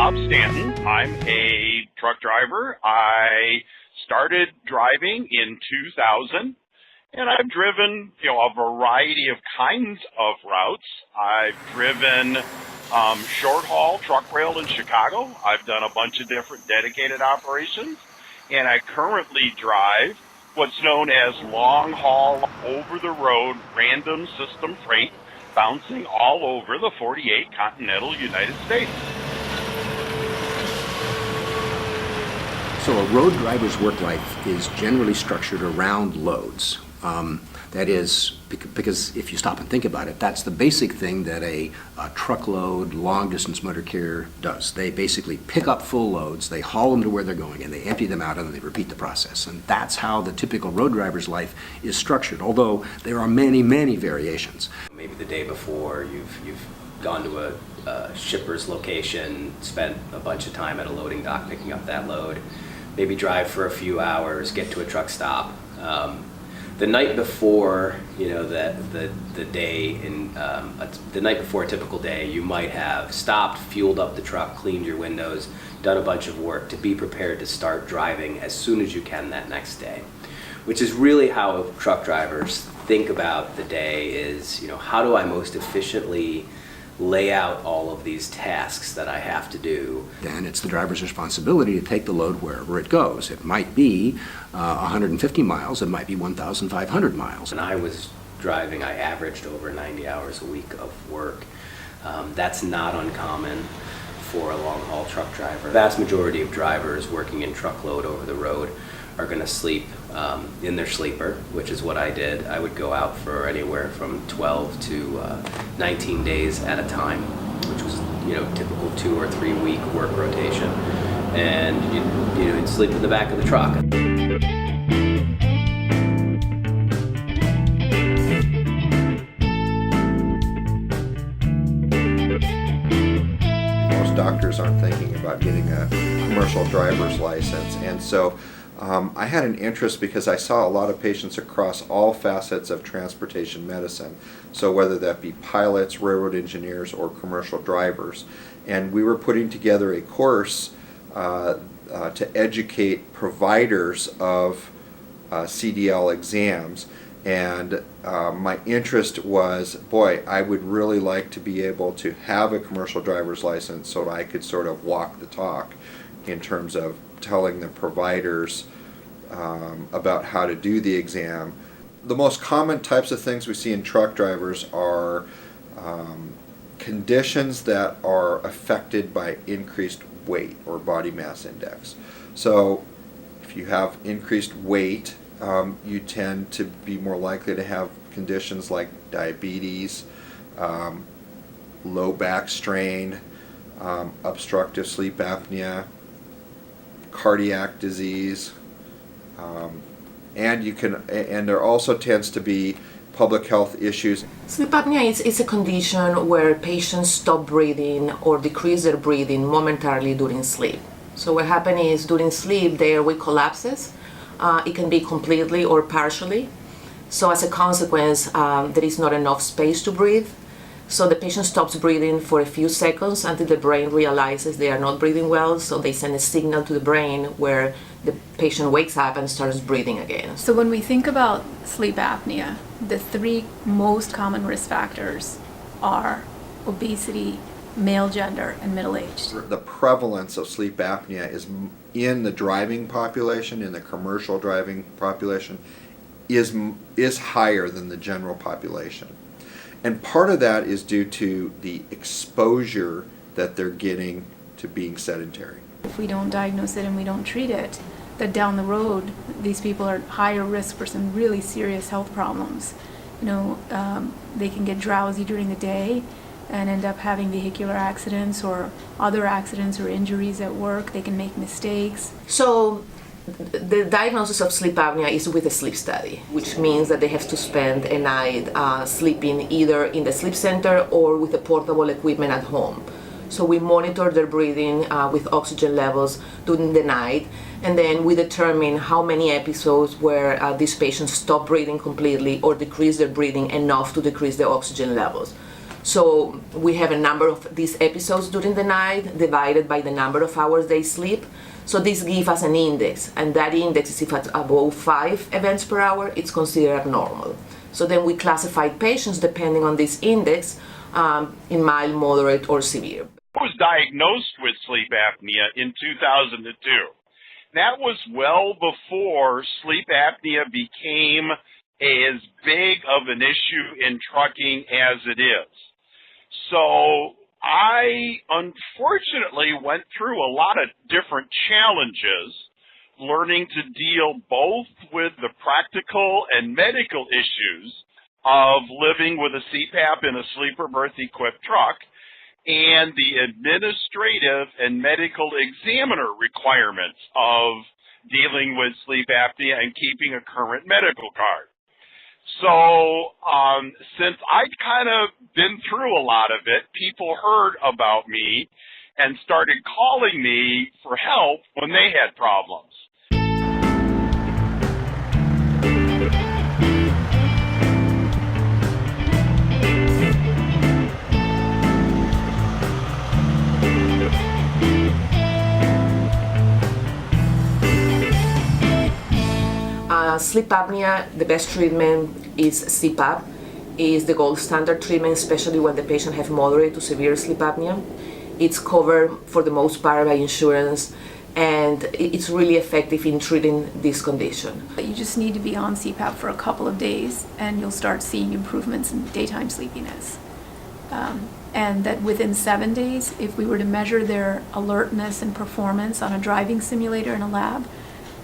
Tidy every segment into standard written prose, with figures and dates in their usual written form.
Bob Stanton. I'm a truck driver. I started driving in 2000, and I've driven, a variety of kinds of routes. I've driven short haul truck rail in Chicago. I've done a bunch of different dedicated operations, and I currently drive what's known as long haul over the road random system freight, bouncing all over the 48 continental United States. So a road driver's work life is generally structured around loads. That is, because if you stop and think about it, that's the basic thing that a truckload, long-distance motor carrier does. They basically pick up full loads, they haul them to where they're going, and they empty them out, and then they repeat the process. And that's how the typical road driver's life is structured, although there are many, many variations. Maybe the day before, you've gone to a shipper's location, spent a bunch of time at a loading dock picking up that load, maybe drive for a few hours, get to a truck stop. The night before, the night before a typical day, you might have stopped, fueled up the truck, cleaned your windows, done a bunch of work to be prepared to start driving as soon as you can that next day, which is really how truck drivers think about the day is, how do I most efficiently lay out all of these tasks that I have to do. Then it's the driver's responsibility to take the load wherever it goes. It might be 150 miles, it might be 1,500 miles. When I was driving, I averaged over 90 hours a week of work. That's not uncommon for a long-haul truck driver. The vast majority of drivers working in truckload over the road are going to sleep in their sleeper, which is what I did. I would go out for anywhere from 12 to 19 days at a time, which was typical 2 or 3 week work rotation, and you'd sleep in the back of the truck. Most doctors aren't thinking about getting a commercial driver's license, and so I had an interest because I saw a lot of patients across all facets of transportation medicine, so whether that be pilots, railroad engineers, or commercial drivers. And we were putting together a course to educate providers of CDL exams, and my interest was, I would really like to be able to have a commercial driver's license so that I could sort of walk the talk in terms of telling the providers about how to do the exam. The most common types of things we see in truck drivers are conditions that are affected by increased weight or body mass index. So if you have increased weight, you tend to be more likely to have conditions like diabetes, low back strain, obstructive sleep apnea, cardiac disease, and there also tends to be public health issues. Sleep apnea is a condition where patients stop breathing or decrease their breathing momentarily during sleep. So what happens is during sleep the airway collapses. It can be completely or partially. So as a consequence, there is not enough space to breathe. So the patient stops breathing for a few seconds until the brain realizes they are not breathing well, so they send a signal to the brain where the patient wakes up and starts breathing again. So when we think about sleep apnea, the 3 most common risk factors are obesity, male gender, and middle age. The prevalence of sleep apnea is in the driving population, in the commercial driving population, is higher than the general population. And part of that is due to the exposure that they're getting to being sedentary. If we don't diagnose it and we don't treat it, that down the road, these people are higher risk for some really serious health problems. They can get drowsy during the day and end up having vehicular accidents or other accidents or injuries at work. They can make mistakes. So the diagnosis of sleep apnea is with a sleep study, which means that they have to spend a night sleeping either in the sleep center or with the portable equipment at home. So we monitor their breathing with oxygen levels during the night, and then we determine how many episodes where these patients stop breathing completely or decrease their breathing enough to decrease their oxygen levels. So we have a number of these episodes during the night divided by the number of hours they sleep. So this gives us an index, and that index is if it's above 5 events per hour, it's considered abnormal. So then we classify patients depending on this index in mild, moderate, or severe. I was diagnosed with sleep apnea in 2002. That was well before sleep apnea became as big of an issue in trucking as it is. So I unfortunately went through a lot of different challenges, learning to deal both with the practical and medical issues of living with a CPAP in a sleeper berth-equipped truck, and the administrative and medical examiner requirements of dealing with sleep apnea and keeping a current medical card. So since I'd kind of been through a lot of it, people heard about me and started calling me for help when they had problems. Sleep apnea, the best treatment is CPAP, is the gold standard treatment, especially when the patient has moderate to severe sleep apnea. It's covered for the most part by insurance, and it's really effective in treating this condition. You just need to be on CPAP for a couple of days, and you'll start seeing improvements in daytime sleepiness. And that within 7 days, if we were to measure their alertness and performance on a driving simulator in a lab,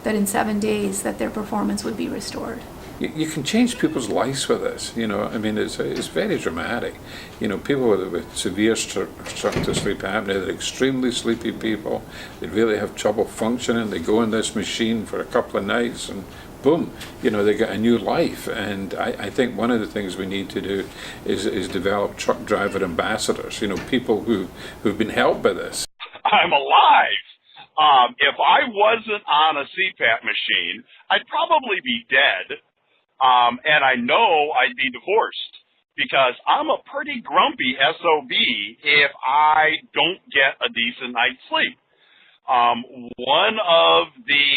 that in 7 days that their performance would be restored. You can change people's lives with this, I mean, it's very dramatic. People with severe obstructive sleep apnea, they're extremely sleepy people, they really have trouble functioning, they go in this machine for a couple of nights and boom, they get a new life. And I think one of the things we need to do is develop truck driver ambassadors, people who've been helped by this. I'm alive. If I wasn't on a CPAP machine, I'd probably be dead, and I know I'd be divorced because I'm a pretty grumpy SOB if I don't get a decent night's sleep. One of the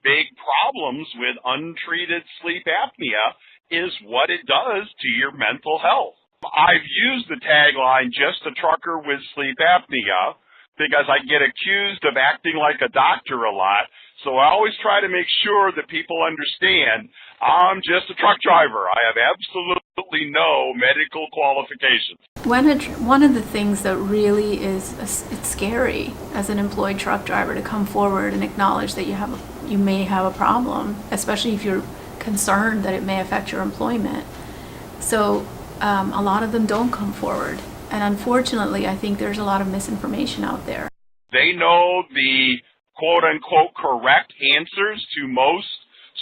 big problems with untreated sleep apnea is what it does to your mental health. I've used the tagline, "Just a trucker with sleep apnea," because I get accused of acting like a doctor a lot. So I always try to make sure that people understand I'm just a truck driver. I have absolutely no medical qualifications. One of the things that really it's scary as an employed truck driver to come forward and acknowledge that you may have a problem, especially if you're concerned that it may affect your employment. So a lot of them don't come forward. And unfortunately, I think there's a lot of misinformation out there. They know the quote-unquote correct answers to most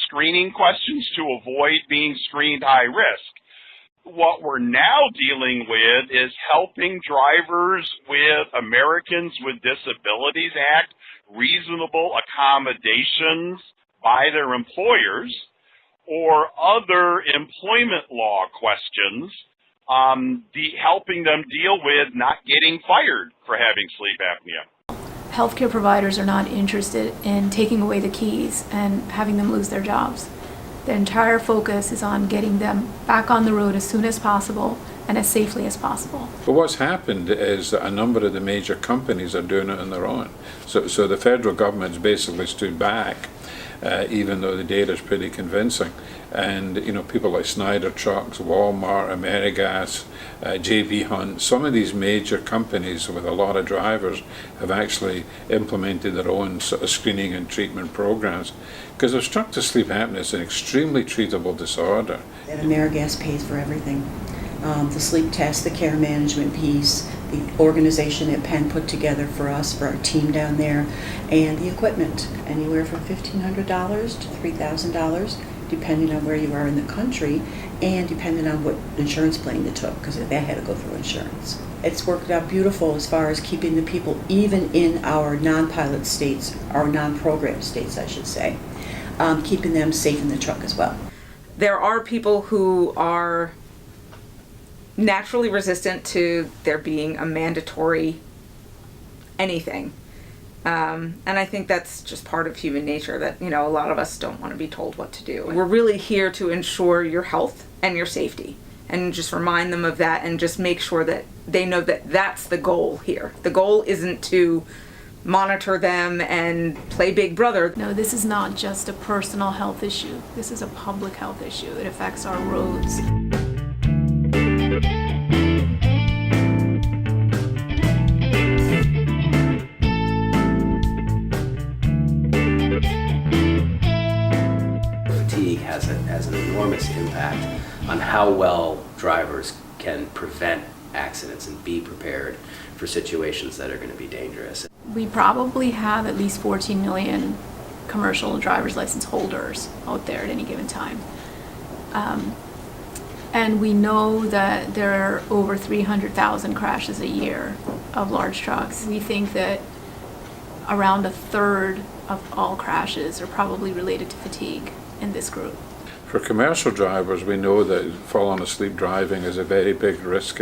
screening questions to avoid being screened high risk. What we're now dealing with is helping drivers with Americans with Disabilities Act reasonable accommodations by their employers or other employment law questions. Helping them deal with not getting fired for having sleep apnea. Healthcare providers are not interested in taking away the keys and having them lose their jobs. The entire focus is on getting them back on the road as soon as possible and as safely as possible. But what's happened is that a number of the major companies are doing it on their own. So the federal government's basically stood back, even though the data is pretty convincing. And people like Snyder Trucks, Walmart, AmeriGas, J.B. Hunt, some of these major companies with a lot of drivers have actually implemented their own sort of screening and treatment programs, because obstructive sleep apnea is an extremely treatable disorder. And AmeriGas pays for everything. The sleep test, the care management piece, the organization that Penn put together for us, for our team down there, and the equipment, anywhere from $1,500 to $3,000, depending on where you are in the country and depending on what insurance plan you took, because they had to go through insurance. It's worked out beautiful as far as keeping the people, even in our non-pilot states, our non-program states, I should say, keeping them safe in the truck as well. There are people who are naturally resistant to there being a mandatory anything. And I think that's just part of human nature that, you know, a lot of us don't want to be told what to do. We're really here to ensure your health and your safety, and just remind them of that, and just make sure that they know that that's the goal here. The goal isn't to monitor them and play Big Brother. No, this is not just a personal health issue. This is a public health issue. It affects our roads. Fatigue has an enormous impact on how well drivers can prevent accidents and be prepared for situations that are going to be dangerous. We probably have at least 14 million commercial driver's license holders out there at any given time. And we know that there are over 300,000 crashes a year of large trucks. We think that around a third of all crashes are probably related to fatigue in this group. For commercial drivers, we know that falling asleep driving is a very big risk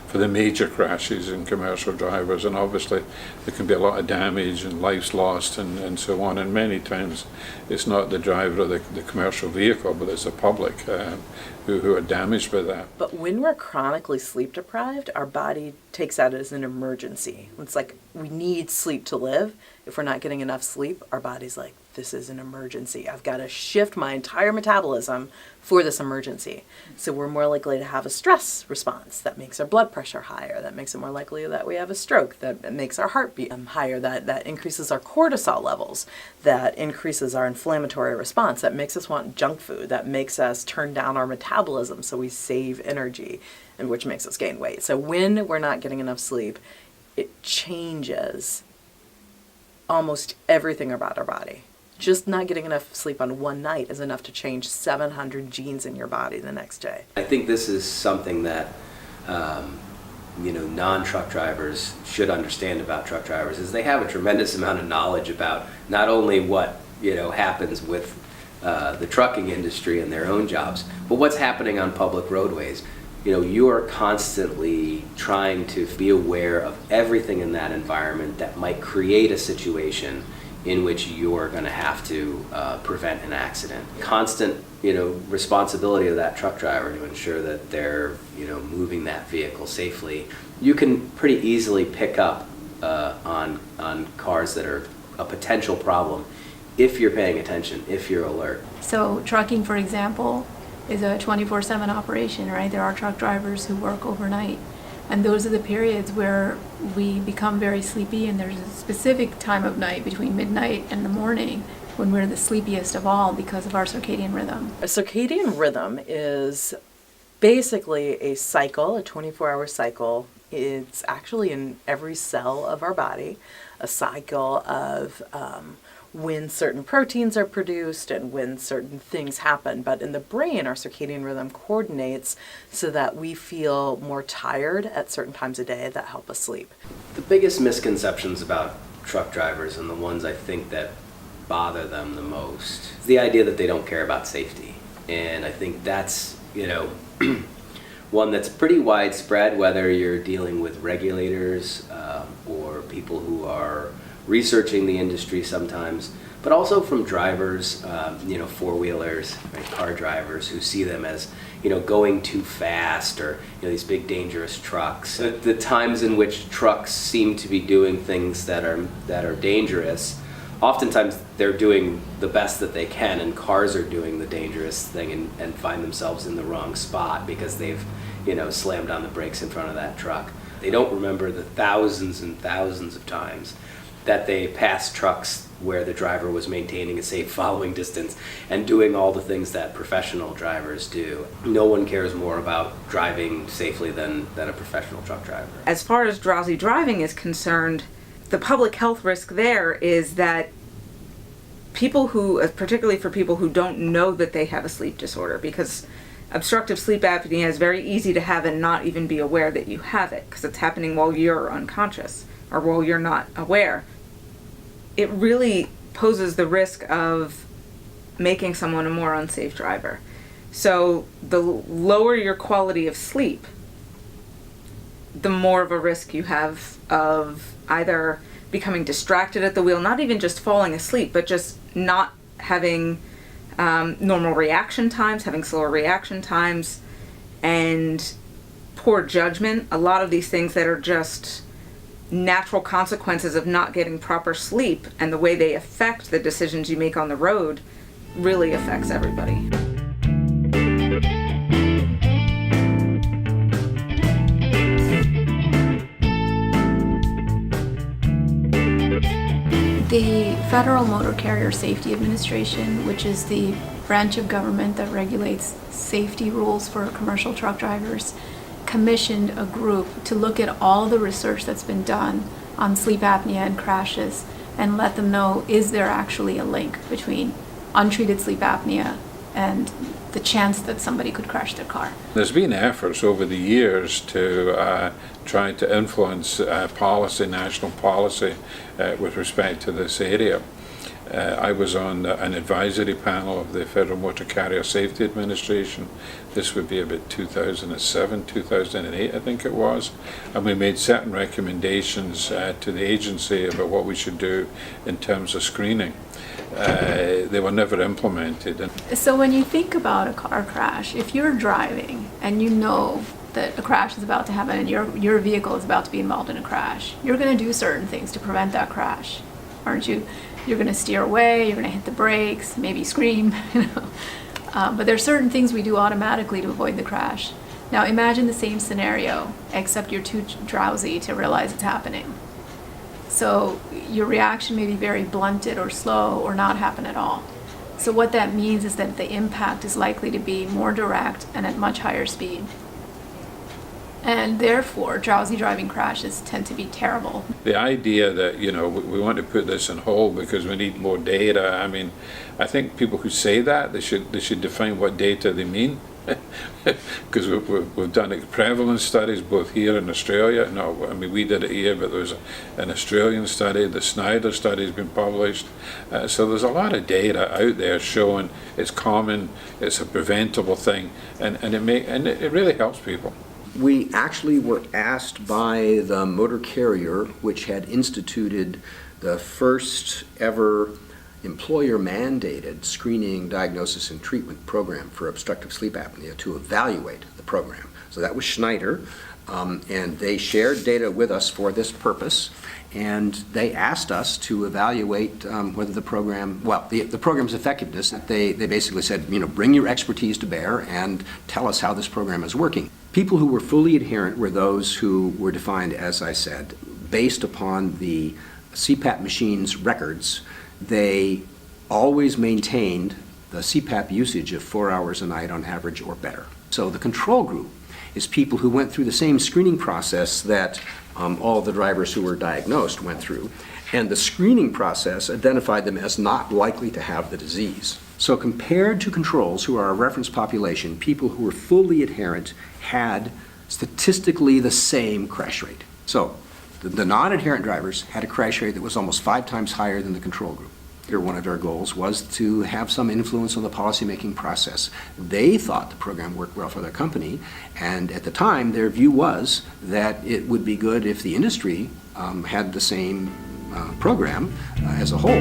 for the major crashes in commercial drivers, and obviously there can be a lot of damage and lives lost and so on, and many times it's not the driver of the commercial vehicle, but it's the public who are damaged by that. But when we're chronically sleep deprived, our body takes that as an emergency. It's like we need sleep to live. If we're not getting enough sleep, our body's like, this is an emergency. I've got to shift my entire metabolism for this emergency. So we're more likely to have a stress response that makes our blood pressure higher, that makes it more likely that we have a stroke, that makes our heartbeat higher, that increases our cortisol levels, that increases our inflammatory response, that makes us want junk food, that makes us turn down our metabolism so we save energy, and which makes us gain weight. So when we're not getting enough sleep, it changes almost everything about our body. Just not getting enough sleep on one night is enough to change 700 genes in your body the next day. I think this is something that non-truck drivers should understand about truck drivers, is they have a tremendous amount of knowledge about not only what happens with the trucking industry and their own jobs, but what's happening on public roadways. You are constantly trying to be aware of everything in that environment that might create a situation in which you're going to have to prevent an accident. Constant, responsibility of that truck driver to ensure that they're, moving that vehicle safely. You can pretty easily pick up on cars that are a potential problem if you're paying attention, if you're alert. So trucking, for example, is a 24/7 operation, right? There are truck drivers who work overnight. And those are the periods where we become very sleepy, and there's a specific time of night between midnight and the morning when we're the sleepiest of all because of our circadian rhythm. A circadian rhythm is basically a cycle, a 24-hour cycle. It's actually in every cell of our body, a cycle of when certain proteins are produced and when certain things happen. But in the brain, our circadian rhythm coordinates so that we feel more tired at certain times of day that help us sleep. The biggest misconceptions about truck drivers, and the ones I think that bother them the most, is the idea that they don't care about safety. And I think that's, one that's pretty widespread, whether you're dealing with regulators or people who are researching the industry sometimes, but also from drivers, four-wheelers, right, car drivers who see them as, going too fast, or, these big dangerous trucks. The times in which trucks seem to be doing things that are dangerous, oftentimes they're doing the best that they can, and cars are doing the dangerous thing and find themselves in the wrong spot because they've, slammed on the brakes in front of that truck. They don't remember the thousands and thousands of times that they passed trucks where the driver was maintaining a safe following distance and doing all the things that professional drivers do. No one cares more about driving safely than a professional truck driver. As far as drowsy driving is concerned, the public health risk there is that people who, particularly for people who don't know that they have a sleep disorder, because obstructive sleep apnea is very easy to have and not even be aware that you have it, because it's happening while you're unconscious or while you're not aware. It really poses the risk of making someone a more unsafe driver. So the lower your quality of sleep, the more of a risk you have of either becoming distracted at the wheel, not even just falling asleep, but just not having normal reaction times, having slower reaction times, and poor judgment. A lot of these things that are just natural consequences of not getting proper sleep, and the way they affect the decisions you make on the road really affects everybody. The Federal Motor Carrier Safety Administration, which is the branch of government that regulates safety rules for commercial truck drivers, commissioned a group to look at all the research that's been done on sleep apnea and crashes and let them know, is there actually a link between untreated sleep apnea and the chance that somebody could crash their car. There's been efforts over the years to try to influence policy, national policy, with respect to this area. I was on an advisory panel of the Federal Motor Carrier Safety Administration. This would be about 2007, 2008, I think it was. And we made certain recommendations to the agency about what we should do in terms of screening. They were never implemented. So when you think about a car crash, if you're driving and you know that a crash is about to happen and your vehicle is about to be involved in a crash, you're going to do certain things to prevent that crash, aren't you? You're going to steer away, you're going to hit the brakes, maybe scream, but there are certain things we do automatically to avoid the crash. Now imagine the same scenario, except you're too drowsy to realize it's happening. So your reaction may be very blunted or slow or not happen at all. So what that means is that the impact is likely to be more direct and at much higher speed. And therefore, drowsy driving crashes tend to be terrible. The idea that, we want to put this on hold because we need more data, I mean, I think people who say that, they should define what data they mean. Because we've done prevalence studies both here in Australia. No, I mean, we did it here, but there was an Australian study. The Snyder study has been published. So there's a lot of data out there showing it's common, it's a preventable thing, and it really helps people. We actually were asked by the motor carrier, which had instituted the first ever employer-mandated screening, diagnosis, and treatment program for obstructive sleep apnea, to evaluate the program. So that was Schneider, and they shared data with us for this purpose, and they asked us to evaluate whether the program, the program's effectiveness. They basically said, bring your expertise to bear and tell us how this program is working. People who were fully adherent were those who were defined, as I said, based upon the CPAP machine's records. They always maintained the CPAP usage of 4 hours a night on average or better. So the control group is people who went through the same screening process that all the drivers who were diagnosed went through, and the screening process identified them as not likely to have the disease. So compared to controls, who are a reference population, people who were fully adherent had statistically the same crash rate. So the non-adherent drivers had a crash rate that was almost 5 times higher than the control group. Here, one of our goals was to have some influence on the policymaking process. They thought the program worked well for their company, and at the time, their view was that it would be good if the industry had the same program as a whole.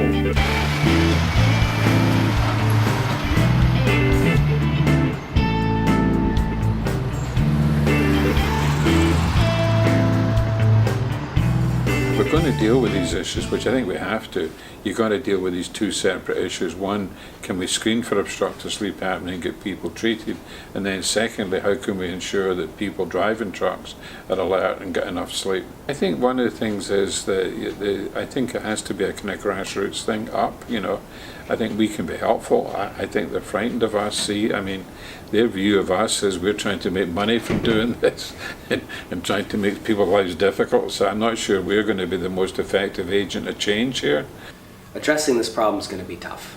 We're going to deal with these issues, which I think we have to. You've got to deal with these two separate issues. One, can we screen for obstructive sleep apnea and get people treated? And then secondly, how can we ensure that people driving trucks are alert and get enough sleep? I think one of the things is that I think it has to be a kind of grassroots thing up, I think we can be helpful. I think they're frightened of us. Their view of us is we're trying to make money from doing this and trying to make people's lives difficult. So I'm not sure we're going to be the most effective agent of change here. Addressing this problem is going to be tough.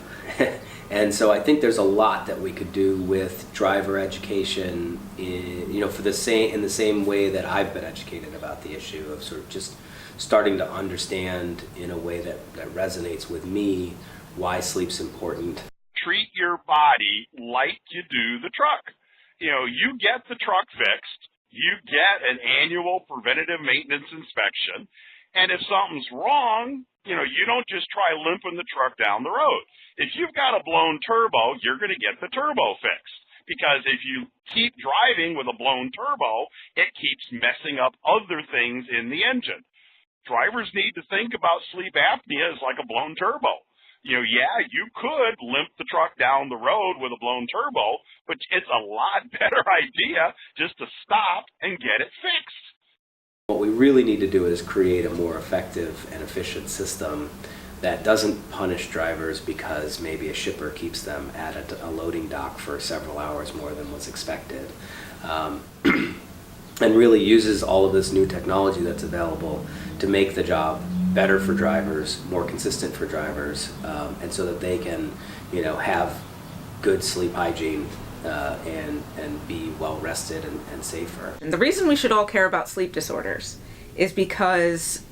And so I think there's a lot that we could do with driver education, in the same way that I've been educated about the issue of sort of just starting to understand in a way that resonates with me why sleep's important. Treat your body like you do the truck. You get the truck fixed, You get an annual preventative maintenance inspection, and if something's wrong, you don't just try limping the truck down the road. If you've got a blown turbo, you're going to get the turbo fixed. Because if you keep driving with a blown turbo, it keeps messing up other things in the engine. Drivers need to think about sleep apnea as like a blown turbo. You could limp the truck down the road with a blown turbo, but it's a lot better idea just to stop and get it fixed. What we really need to do is create a more effective and efficient system that doesn't punish drivers because maybe a shipper keeps them at a loading dock for several hours more than was expected. And really uses all of this new technology that's available to make the job better for drivers, more consistent for drivers, and so that they can, have good sleep hygiene and be well rested and safer. And the reason we should all care about sleep disorders is because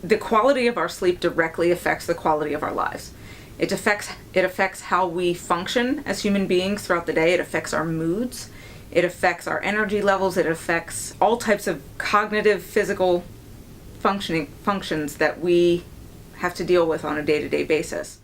the quality of our sleep directly affects the quality of our lives. It affects how we function as human beings throughout the day. It affects our moods. It affects our energy levels. It affects all types of cognitive, physical functions that we have to deal with on a day-to-day basis.